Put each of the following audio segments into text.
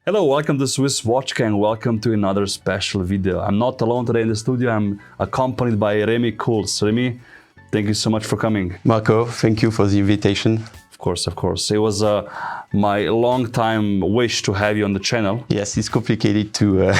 Hello, welcome to Swiss Watch Gang. Welcome to another special video. I'm not alone today in the studio. I'm accompanied by Remy Cools. Remy, thank you so much for coming. Marco, thank you for the invitation. Of course. It was my long time wish to have you on the channel. Yes, it's complicated to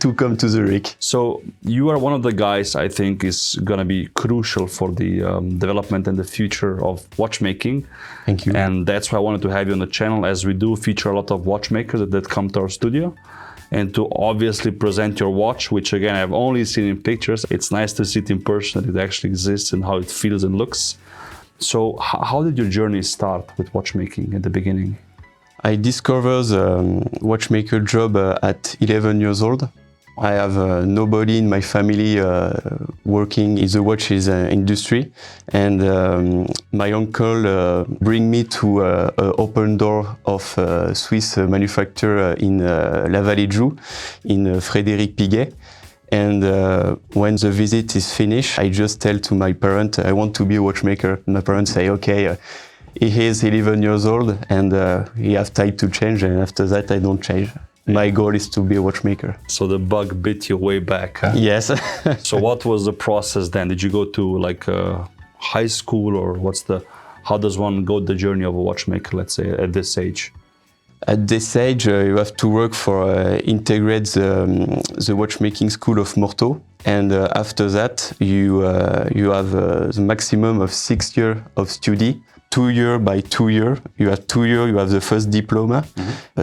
to come to the rig. So you are one of the guys I think is going to be crucial for the development and the future of watchmaking. Thank you. And that's why I wanted to have you on the channel, as we do feature a lot of watchmakers that come to our studio. And to obviously present your watch, which again I've only seen in pictures. It's nice to see it in person, that it actually exists and how it feels and looks. So how did your journey start with watchmaking at the beginning? I discovered the watchmaker job at 11 years old. I have nobody in my family working in the watches industry, and my uncle bring me to an open door of a Swiss manufacturer in La Vallée-de-Joux, in Frédéric Piguet. And when the visit is finished, I just tell to my parents, I want to be a watchmaker. My parents say, okay, he is 11 years old and he has time to change, and after that I don't change. My goal is to be a watchmaker. So the bug bit you way back, huh? Yes. So what was the process then? Did you go to like high school, or how does one go the journey of a watchmaker, let's say, at this age? At this age, you have to work for integrate the watchmaking school of Morteau, and after that, you have the maximum of 6 years of study. 2 years by 2 years. You have 2 years, you have the first diploma.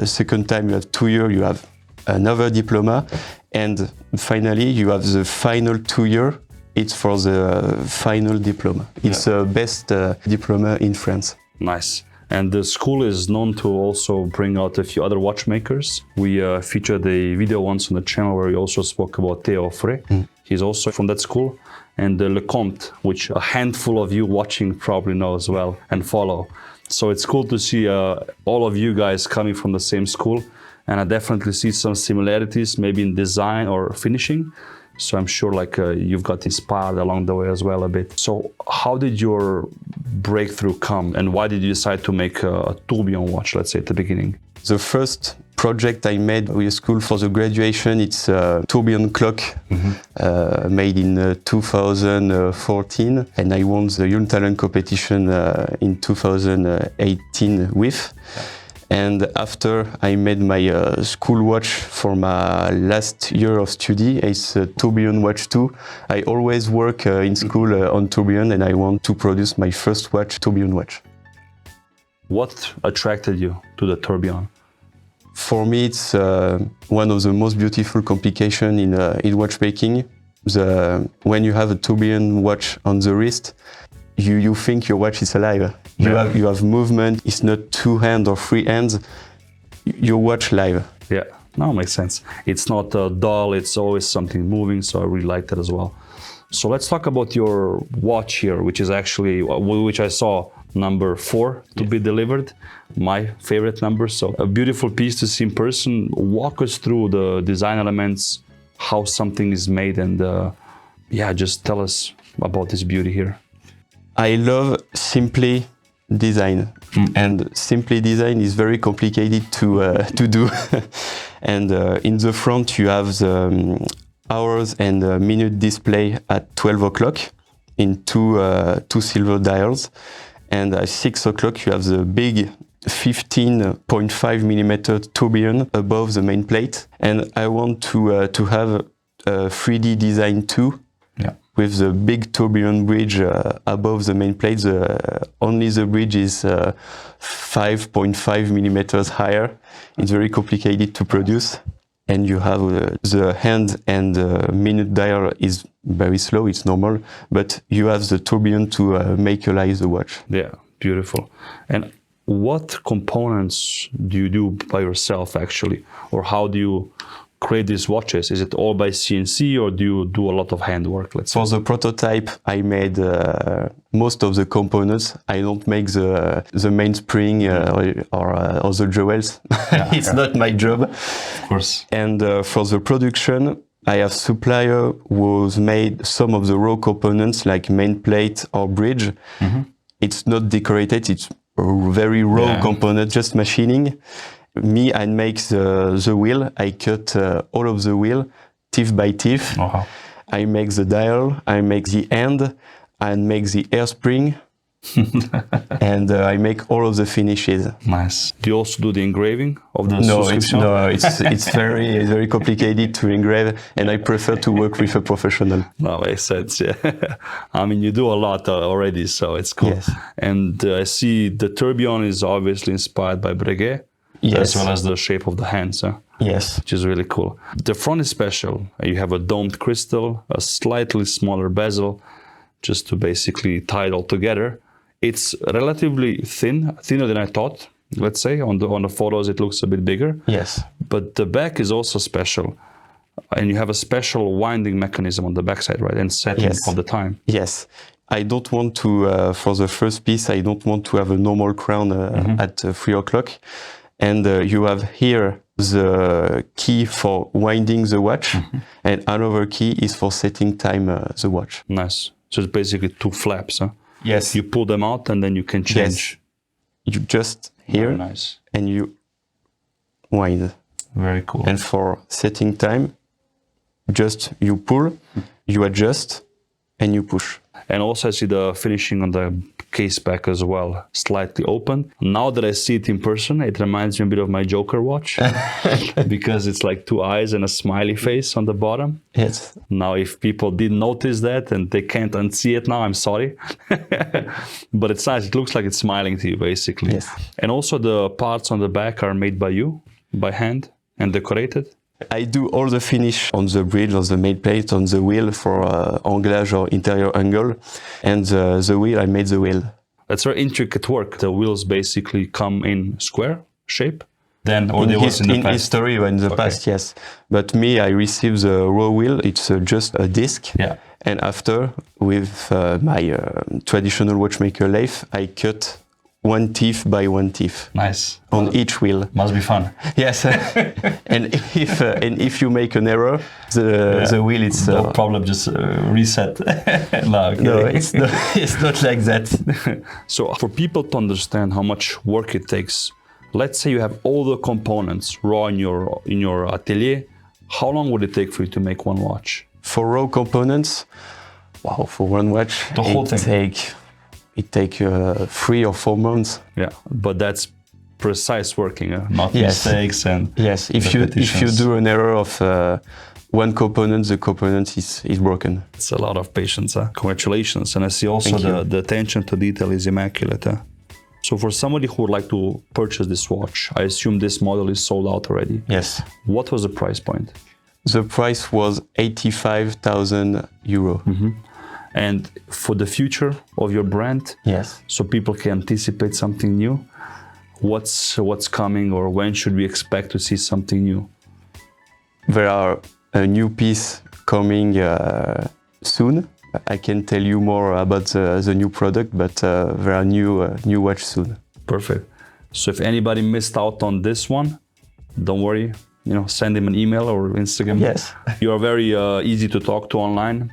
Second time, you have 2 years, you have another diploma, and finally, you have the final 2 years. It's for the final diploma. It's the best diploma in France. Nice. And the school is known to also bring out a few other watchmakers. We featured a video once on the channel where we also spoke about Theo Frey. He's also from that school. And Lecomte, which a handful of you watching probably know as well and follow. So it's cool to see all of you guys coming from the same school. And I definitely see some similarities, maybe in design or finishing. So I'm sure you've got inspired along the way as well a bit. So how did your breakthrough come, and why did you decide to make a tourbillon watch, let's say, at the beginning? The first project I made with school for the graduation, it's a tourbillon clock made in 2014, and I won the Young Talent competition in 2018 with. And after I made my school watch for my last year of study, it's a Tourbillon Watch 2. I always work in school on tourbillon, and I want to produce my first watch, tourbillon watch. What attracted you to the tourbillon? For me, it's one of the most beautiful complications in watchmaking. When you have a tourbillon watch on the wrist, you think your watch is alive. You have movement. It's not 2 hands or 3 hands. You watch live. Yeah, no, makes sense. It's not dull. It's always something moving. So I really like that as well. So let's talk about your watch here, which is actually, which I saw number 4 to be delivered. My favorite number. So a beautiful piece to see in person. Walk us through the design elements, how something is made, and just tell us about this beauty here. I love simply design, and simply design is very complicated to do. And in the front you have the hours and minute display at 12 o'clock in two silver dials, and at 6 o'clock you have the big 15.5 millimeter tourbillon above the main plate. And I want to have a 3D design too. With the big tourbillon bridge above the main plate. Only the bridge is 5.5 millimeters higher. It's very complicated to produce. And you have the hand and minute dial is very slow, it's normal, but you have the tourbillon to make alive the watch. Yeah, beautiful. And what components do you do by yourself actually? Or how do you create these watches? Is it all by CNC, or do you do a lot of handwork, let's say? For the prototype, I made most of the components. I don't make the mainspring or the jewels. It's not my job. Of course. And for the production, I have supplier who's made some of the raw components like main plate or bridge. It's not decorated, it's a very raw component, just machining. Me, I make the wheel. I cut all of the wheel, teeth by teeth. Wow. I make the dial, I make the end, I make the hairspring, and I make all of the finishes. Nice. Do you also do the engraving of the No, subscription? it's very complicated to engrave, and I prefer to work with a professional. No, makes sense. Yeah. I mean, you do a lot already, so it's cool. Yes. And I see the tourbillon is obviously inspired by Breguet, Yes. as well as the shape of the hands. Yes. Which is really cool. The front is special. You have a domed crystal, a slightly smaller bezel, just to basically tie it all together. It's relatively thinner than I thought. Let's say on the photos it looks a bit bigger. Yes. But the back is also special, and you have a special winding mechanism on the backside, right? And setting Yes. all the time. Yes. I don't want to, for the first piece, I don't want to have a normal crown at 3 o'clock. And you have here the key for winding the watch, and another key is for setting time the watch. Nice. So it's basically two flaps, huh? Yes. You pull them out and then you can change. Yes. You just here, Very nice. and you wind. Very cool. And for setting time, just you pull, you adjust, and you push. And also I see the finishing on the case back as well, slightly open. Now that I see it in person, it reminds me a bit of my Joker watch because it's like two eyes and a smiley face on the bottom. Yes. Now, if people didn't notice that and they can't unsee it now, I'm sorry. But it's nice. It looks like it's smiling to you, basically. Yes. And also the parts on the back are made by you, by hand, and decorated. I do all the finish on the bridge, on the main plate, on the wheel for anglage or interior angle. And the wheel, I made the wheel. That's very intricate work. The wheels basically come in square shape. Then, or In they was in the past. history or in the past, yes. But me, I received the raw wheel. It's just a disc. Yeah. And after, with my traditional watchmaker lathe, I cut one teeth by one teeth. Nice. On each wheel. Must be fun. Yes. and if you make an error, the wheel it's No problem, just reset. No, no, it's not like that. So for people to understand how much work it takes, let's say you have all the components raw in your atelier. How long would it take for you to make one watch? For raw components, wow, for one watch, The whole thing. It take 3 or 4 months. Yeah, but that's precise working, not Yes. mistakes and Yes, if you repetitions. do an error of one component, the component is broken. It's a lot of patience. Congratulations. And I see also Thank you. the attention to detail is immaculate. So for somebody who would like to purchase this watch, I assume this model is sold out already. Yes. What was the price point? The price was 85,000 euro. And for the future of your brand, Yes. so people can anticipate something new, what's coming, or when should we expect to see something new? There are a new piece coming soon. I can tell you more about the new product, but there are new watch soon. Perfect. So if anybody missed out on this one, don't worry. Send him an email or Instagram. Yes. You are very easy to talk to online.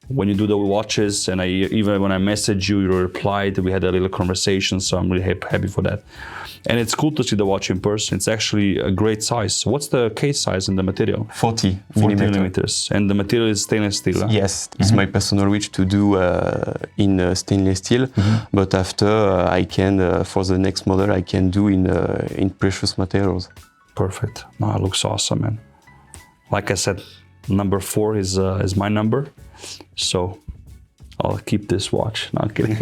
When you do the watches, and even when I messaged you, you replied. We had a little conversation, so I'm really happy for that. And it's cool to see the watch in person. It's actually a great size. What's the case size and the material? 40 millimeters. And the material is stainless steel. Huh? Yes, it's my personal wish to do in stainless steel, but after I can, for the next model, I can do in precious materials. Perfect. No, it looks awesome, man. Like I said, number 4 is my number, so I'll keep this watch. No, I'm kidding.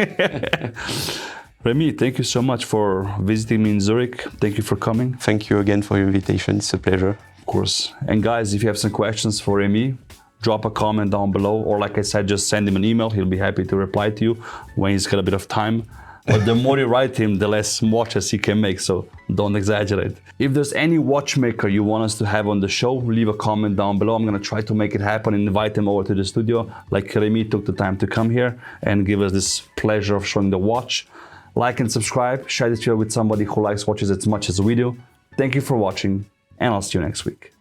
Remy, thank you so much for visiting me in Zurich. Thank you for coming. Thank you again for your invitation. It's a pleasure. Of course. And guys, if you have some questions for Remy, drop a comment down below, or like I said, just send him an email. He'll be happy to reply to you when he's got a bit of time. But the more you write him, the less watches he can make, so don't exaggerate. If there's any watchmaker you want us to have on the show, leave a comment down below. I'm gonna try to make it happen and invite him over to the studio, like Remy took the time to come here and give us this pleasure of showing the watch. Like and subscribe, share this video with somebody who likes watches as much as we do. Thank you for watching, and I'll see you next week.